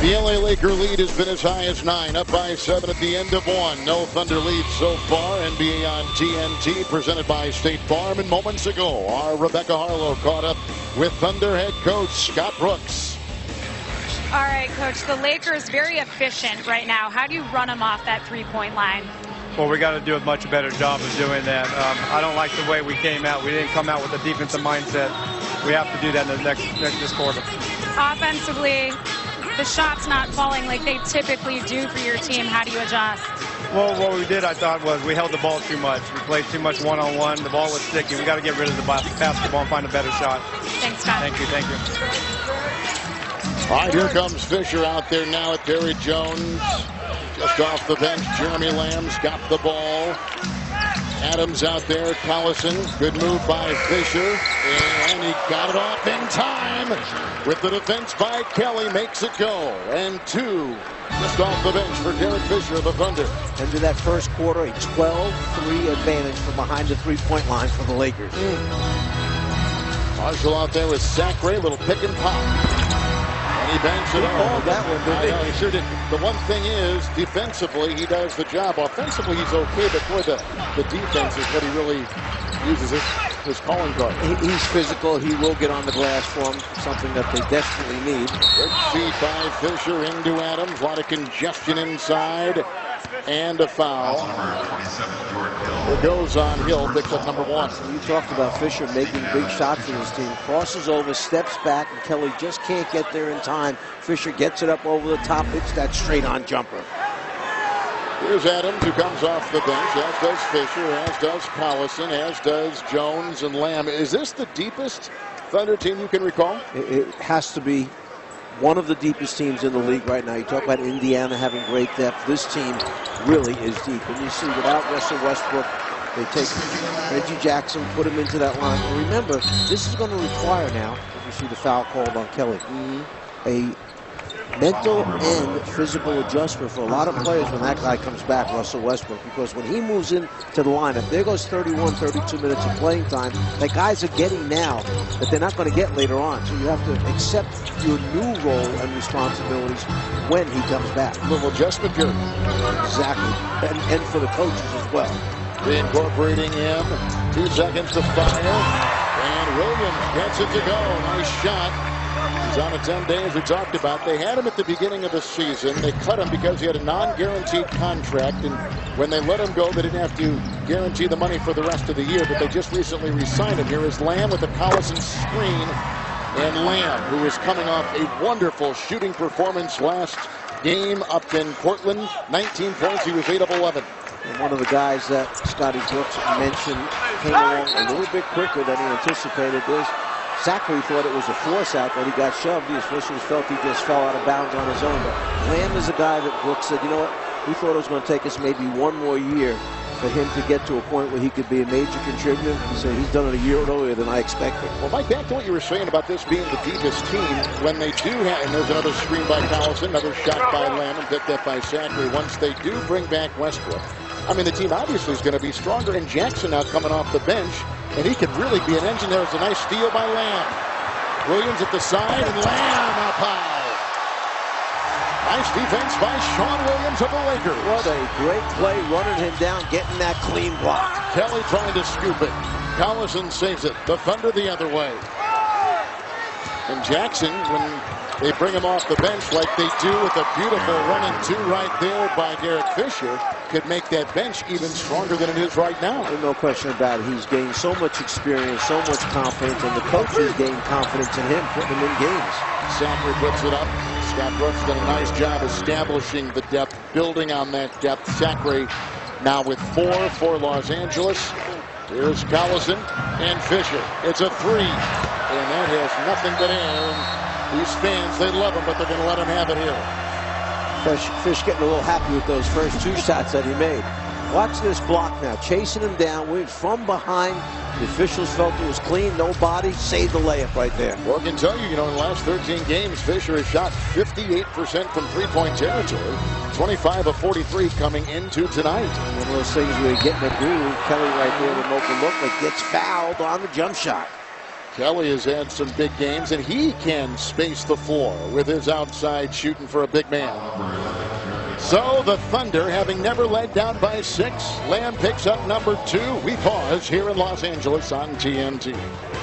The LA Laker lead has been as high as 9, up by 7 at the end of 1. No Thunder lead so far. NBA on TNT, presented by State Farm. And moments ago, our Rebecca Harlow caught up with Thunder head coach Scott Brooks. All right, Coach, the Lakers very efficient right now. How do you run them off that three-point line? Well, we got to do a much better job of doing that. I don't like the way we came out. We didn't come out with a defensive mindset. We have to do that in the next quarter. Offensively, the shot's not falling like they typically do for your team. How do you adjust? Well, what we did, I thought, was we held the ball too much. We played too much one-on-one. The ball was sticky. We got to get rid of the basketball and find a better shot. Thanks, Scott. Thank you. Thank you. All right, here comes Fisher out there now at Terry Jones. Just off the bench, Jeremy Lamb's got the ball. Adams out there, Collison. Good move by Fisher. And he got it off in time. With the defense by Kelly, makes it go. And 2 just off the bench for Derek Fisher of the Thunder. Into that first quarter, a 12-3 advantage from behind the three-point line for the Lakers. Marshall out there with Sacre, little pick and pop. He banks it on. That one, didn't he? He sure did. The one thing is, defensively, he does the job. Offensively, he's okay, but boy, the defense is what he really uses his calling card. He's physical. He will get on the glass for him, something that they desperately need. Good feed by Fisher into Adams. A lot of congestion inside. And a foul. It goes on Hill, picks up number 1. You talked about Fisher making big shots for his team. Crosses over, steps back, and Kelly just can't get there in time. Fisher gets it up over the top, hits that straight-on jumper. Here's Adams, who comes off the bench, as does Fisher, as does Collison, as does Jones and Lamb. Is this the deepest Thunder team you can recall? It has to be one of the deepest teams in the league right now. You talk about Indiana having great depth. This team really is deep. And you see, without Russell Westbrook, they take Reggie Jackson, put him into that line. And remember, this is going to require now, if you see the foul called on Kelly, a mental and physical adjustment for a lot of players when that guy comes back, Russell Westbrook, because when he moves into the lineup, there goes 31, 32 minutes of playing time that guys are getting now that they're not going to get later on. So you have to accept your new role and responsibilities when he comes back. A little adjustment period. Exactly. And for the coaches as well. Reincorporating him. 2 seconds to fire. And Williams gets it to go. Nice shot. He's on a 10 days we talked about. They had him at the beginning of the season. They cut him because he had a non-guaranteed contract. And when they let him go, they didn't have to guarantee the money for the rest of the year. But they just recently re-signed him. Here is Lamb with the Collison screen. And Lamb, who is coming off a wonderful shooting performance last game up in Portland. 19 points. He was 8 of 11. And one of the guys that Scotty Brooks mentioned came along a little bit quicker than he anticipated this. Zachary thought it was a force out that he got shoved. He officials felt he just fell out of bounds on his own. But Lamb is a guy that Brooks said, you know what, we thought it was going to take us maybe 1 more year for him to get to a point where he could be a major contributor. He said he's done it a year earlier than I expected. Well, Mike, back to what you were saying about this being the deepest team. When they do have, and there's another screen by Collison, another shot by Lamb, and picked up by Zachary. Once they do bring back Westbrook, I mean, the team obviously is going to be stronger. And Jackson now coming off the bench, and he could really be an engine. There's a nice steal by Lamb. Williams at the side, and Lamb up high. Nice defense by Sean Williams of the Lakers. What a great play, running him down, getting that clean block. Kelly trying to scoop it. Collison saves it. The Thunder the other way. And Jackson, when they bring him off the bench like they do with a beautiful running 2 right there by Derek Fisher, could make that bench even stronger than it is right now. There's no question about it. He's gained so much experience, so much confidence, and the coaches gained confidence in him, putting him in games. Zachary puts it up. Scott Brooks done a nice job establishing the depth, building on that depth. Zachary now with 4 for Los Angeles. Here's Collison and Fisher. It's a 3, and that has nothing but air. These fans, they love him, but they're going to let him have it here. Fish getting a little happy with those first 2 shots that he made. Watch this block now, chasing him down, went from behind. The officials felt it was clean, no body, saved the layup right there. Well, I can tell you, in the last 13 games, Fisher has shot 58% from three-point territory, 25 of 43 coming into tonight. One of those things where you're getting a groove. Kelly right there with an open look, but gets fouled on the jump shot. Kelly has had some big games, and he can space the floor with his outside shooting for a big man. So the Thunder, having never led down by 6, Lamb picks up number 2. We pause here in Los Angeles on TNT.